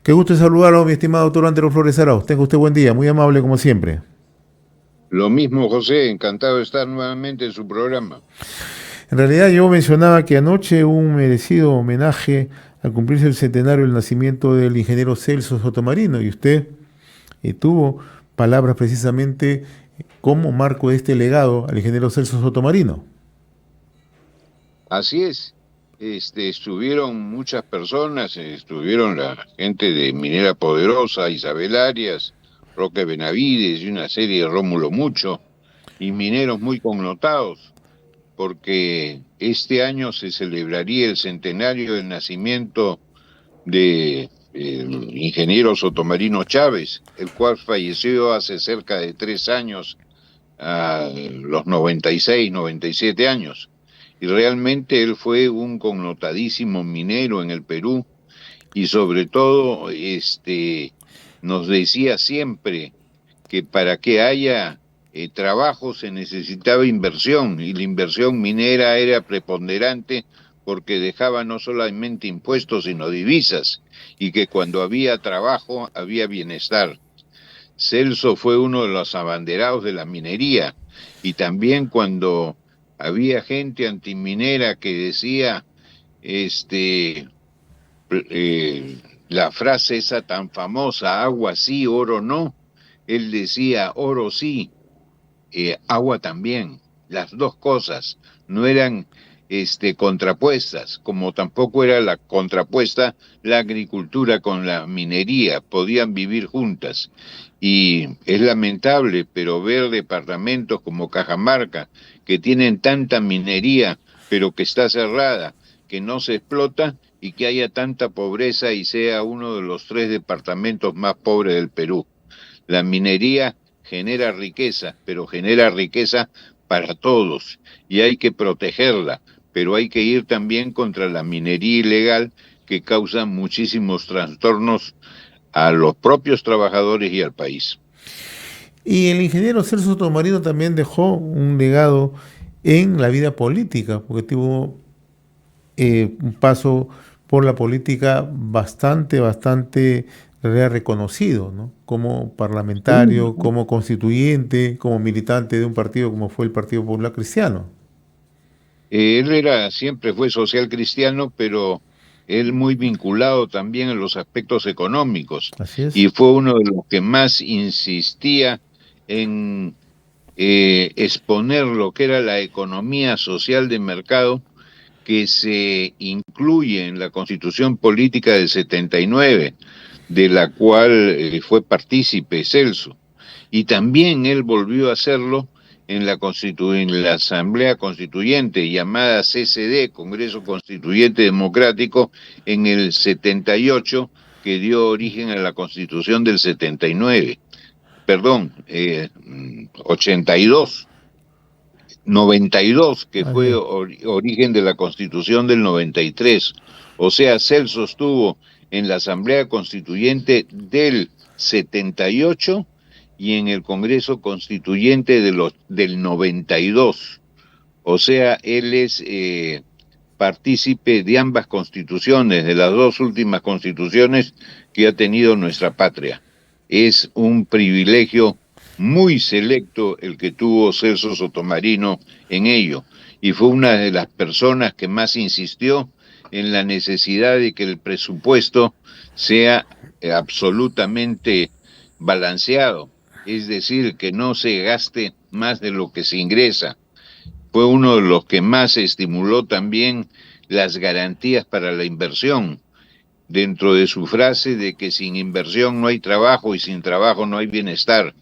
Qué gusto saludarlo, mi estimado doctor Antero Flores Arauz. Tenga usted buen día, muy amable como siempre. Lo mismo, José, encantado de estar nuevamente en su programa. En realidad yo mencionaba que anoche hubo un merecido homenaje al cumplirse el centenario del nacimiento del ingeniero Celso Sotomarino y usted tuvo palabras precisamente como marco de este legado al ingeniero Celso Sotomarino. Así es, estuvieron muchas personas, estuvieron la gente de Minera Poderosa, Isabel Arias, Roque Benavides y una serie de Rómulo Mucho, y mineros muy connotados, porque este año se celebraría el centenario del nacimiento de el ingeniero Sotomarino Chávez, el cual falleció hace cerca de 3 años, a los 96, 97 años. Y realmente él fue un connotadísimo minero en el Perú y sobre todo nos decía siempre que para que haya trabajo se necesitaba inversión y la inversión minera era preponderante porque dejaba no solamente impuestos sino divisas y que cuando había trabajo había bienestar. Celso fue uno de los abanderados de la minería y también cuando había gente antiminera que decía este eh, la frase esa tan famosa, agua sí, oro no, él decía oro sí, agua también, las dos cosas no eran contrapuestas, como tampoco era la contrapuesta la agricultura con la minería, podían vivir juntas. Y es lamentable, pero ver departamentos como Cajamarca, que tienen tanta minería, pero que está cerrada, que no se explota y que haya tanta pobreza y sea uno de los 3 departamentos más pobres del Perú. La minería genera riqueza, pero genera riqueza para todos y hay que protegerla, pero hay que ir también contra la minería ilegal que causa muchísimos trastornos a los propios trabajadores y al país. Y el ingeniero Celso Sotomarino también dejó un legado en la vida política, porque tuvo un paso por la política bastante reconocido, ¿no? Como parlamentario, Sí. como constituyente, como militante de un partido como fue el Partido Popular Cristiano. Él siempre fue social cristiano, pero él muy vinculado también en los aspectos económicos Así es. y fue uno de los que más insistía en exponer lo que era la economía social de mercado que se incluye en la Constitución Política del 79, de la cual fue partícipe Celso. Y también él volvió a hacerlo en la Asamblea Constituyente, llamada CCD, Congreso Constituyente Democrático, en el 78, que dio origen a la Constitución del 79. Perdón, 82. 92, que Así fue es. origen de la Constitución del 93. O sea, Celso estuvo en la Asamblea Constituyente del 78 y en el Congreso Constituyente del 92. O sea, él es partícipe de ambas constituciones, de las dos últimas constituciones que ha tenido nuestra patria. Es un privilegio muy selecto el que tuvo Celso Sotomarino en ello, y fue una de las personas que más insistió en la necesidad de que el presupuesto sea absolutamente balanceado, es decir, que no se gaste más de lo que se ingresa. Fue uno de los que más estimuló también las garantías para la inversión, dentro de su frase de que sin inversión no hay trabajo y sin trabajo no hay bienestar.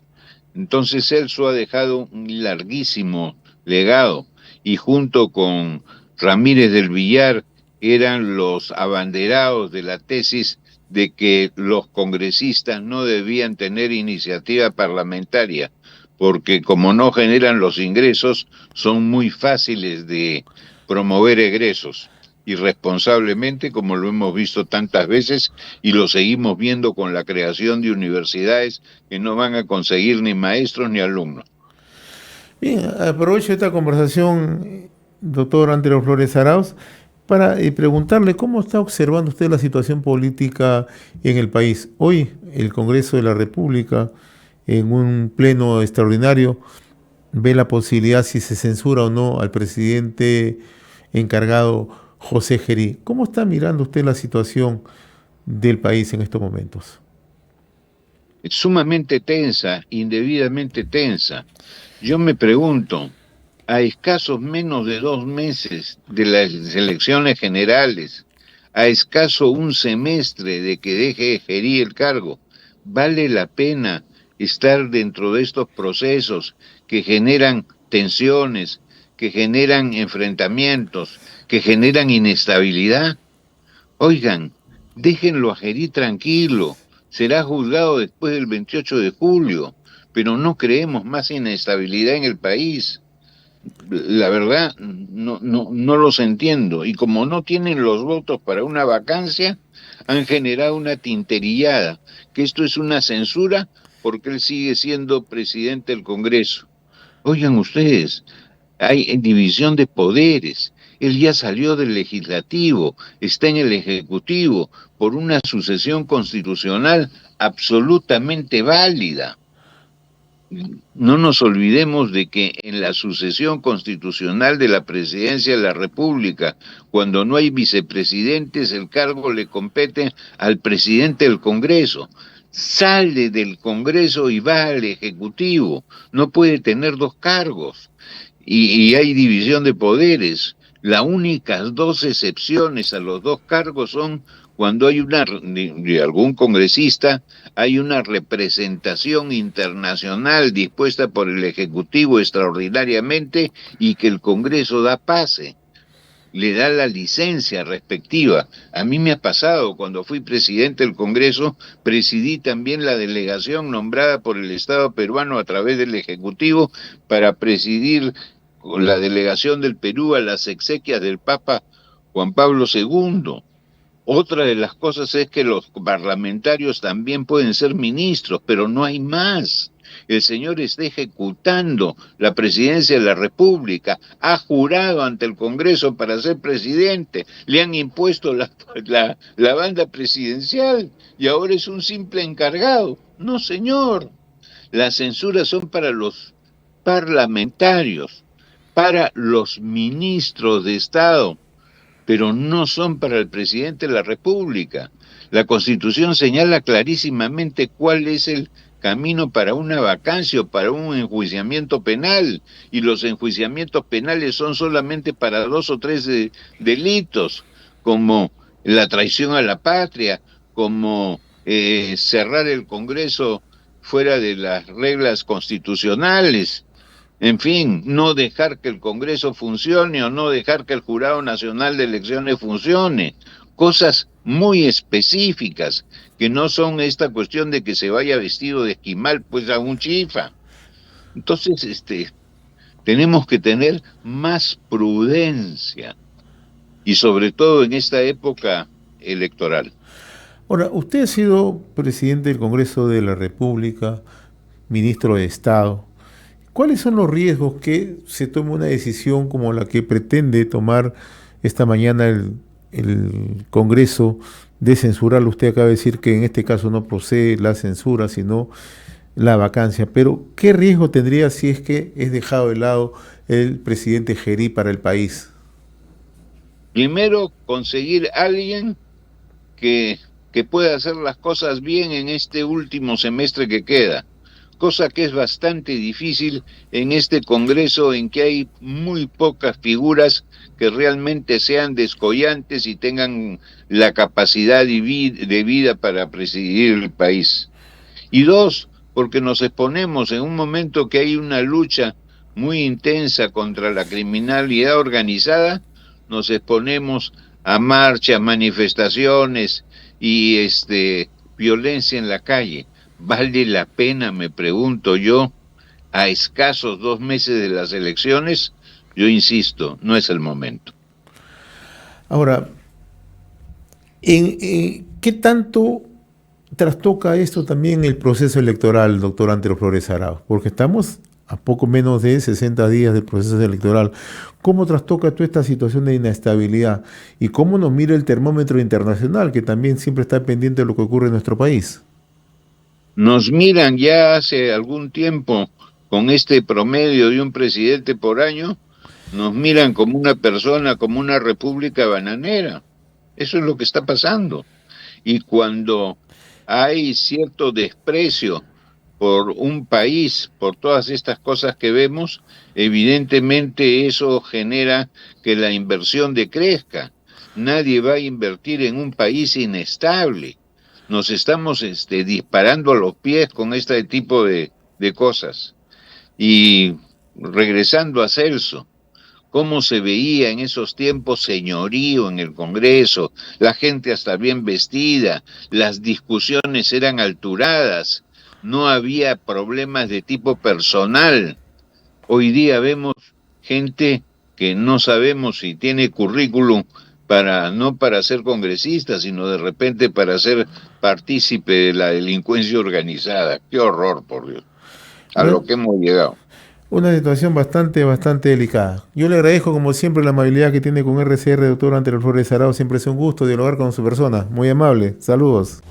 Entonces Celso ha dejado un larguísimo legado y junto con Ramírez del Villar eran los abanderados de la tesis de que los congresistas no debían tener iniciativa parlamentaria, porque como no generan los ingresos, son muy fáciles de promover egresos irresponsablemente, como lo hemos visto tantas veces y lo seguimos viendo con la creación de universidades que no van a conseguir ni maestros ni alumnos. Bien, aprovecho esta conversación, doctor Antero Flores Arauz, para preguntarle cómo está observando usted la situación política en el país. Hoy el Congreso de la República, en un pleno extraordinario, ve la posibilidad si se censura o no al presidente encargado José Gerí. ¿Cómo está mirando usted la situación del país en estos momentos? Es sumamente tensa, indebidamente tensa. Yo me pregunto, a escasos menos de 2 meses de las elecciones generales, a escaso un semestre de que deje Gerí el cargo, ¿vale la pena estar dentro de estos procesos que generan tensiones, que generan enfrentamientos, que generan inestabilidad? Oigan, déjenlo a Gerí tranquilo, será juzgado después del 28 de julio, pero no creemos más inestabilidad en el país. La verdad, no los entiendo. Y como no tienen los votos para una vacancia, han generado una tinterillada, que esto es una censura porque él sigue siendo presidente del Congreso. Oigan ustedes, hay división de poderes. Él ya salió del legislativo, está en el ejecutivo por una sucesión constitucional absolutamente válida. No nos olvidemos de que en la sucesión constitucional de la presidencia de la República, cuando no hay vicepresidentes, el cargo le compete al presidente del Congreso. Sale del Congreso y va al Ejecutivo. No puede tener dos cargos. Y hay división de poderes. Las únicas dos excepciones a los dos cargos son cuando hay de algún congresista, hay una representación internacional dispuesta por el Ejecutivo extraordinariamente y que el Congreso da pase, le da la licencia respectiva. A mí me ha pasado, cuando fui presidente del Congreso, presidí también la delegación nombrada por el Estado peruano a través del Ejecutivo para presidir con la delegación del Perú a las exequias del Papa Juan Pablo II. Otra de las cosas es que los parlamentarios también pueden ser ministros, pero no hay más. El señor está ejecutando la presidencia de la República, ha jurado ante el Congreso para ser presidente, le han impuesto la banda presidencial y ahora es un simple encargado. No, señor, las censuras son para los parlamentarios, para los ministros de Estado, pero no son para el presidente de la República. La Constitución señala clarísimamente cuál es el camino para una vacancia o para un enjuiciamiento penal, y los enjuiciamientos penales son solamente para 2 o 3 delitos, como la traición a la patria, como cerrar el Congreso fuera de las reglas constitucionales. En fin, no dejar que el Congreso funcione o no dejar que el Jurado Nacional de Elecciones funcione. Cosas muy específicas, que no son esta cuestión de que se vaya vestido de esquimal, pues a un chifa. Entonces, tenemos que tener más prudencia, y sobre todo en esta época electoral. Ahora, usted ha sido presidente del Congreso de la República, ministro de Estado. ¿Cuáles son los riesgos que se tome una decisión como la que pretende tomar esta mañana el Congreso de censurarlo? Usted acaba de decir que en este caso no procede la censura, sino la vacancia. Pero, ¿qué riesgo tendría si es que es dejado de lado el presidente Gerí para el país? Primero, conseguir alguien que, que pueda hacer las cosas bien en este último semestre que queda, cosa que es bastante difícil en este Congreso en que hay muy pocas figuras que realmente sean descollantes y tengan la capacidad de vida para presidir el país. Y dos, porque nos exponemos en un momento que hay una lucha muy intensa contra la criminalidad organizada, nos exponemos a marchas, manifestaciones y violencia en la calle. ¿Vale la pena, me pregunto yo, a escasos 2 meses de las elecciones? Yo insisto, no es el momento. Ahora, ¿qué tanto trastoca esto también el proceso electoral, doctor Antero Flores Arauz? Porque estamos a poco menos de 60 días del proceso electoral. ¿Cómo trastoca tú esta situación de inestabilidad? ¿Y cómo nos mira el termómetro internacional, que también siempre está pendiente de lo que ocurre en nuestro país? Nos miran ya hace algún tiempo con este promedio de un presidente por año, nos miran como una persona, como una república bananera. Eso es lo que está pasando. Y cuando hay cierto desprecio por un país, por todas estas cosas que vemos, evidentemente eso genera que la inversión decrezca. Nadie va a invertir en un país inestable. Nos estamos disparando a los pies con este tipo de cosas. Y regresando a Celso, cómo se veía en esos tiempos señorío en el Congreso, la gente hasta bien vestida, las discusiones eran alturadas, no había problemas de tipo personal. Hoy día vemos gente que no sabemos si tiene currículum para no para ser congresista, sino de repente para ser partícipe de la delincuencia organizada. Qué horror, por Dios, a Una, lo que hemos llegado. una situación bastante delicada. Yo le agradezco como siempre la amabilidad que tiene con RCR, doctor Ante Flores Arao. Siempre es un gusto dialogar con su persona. Muy amable. Saludos.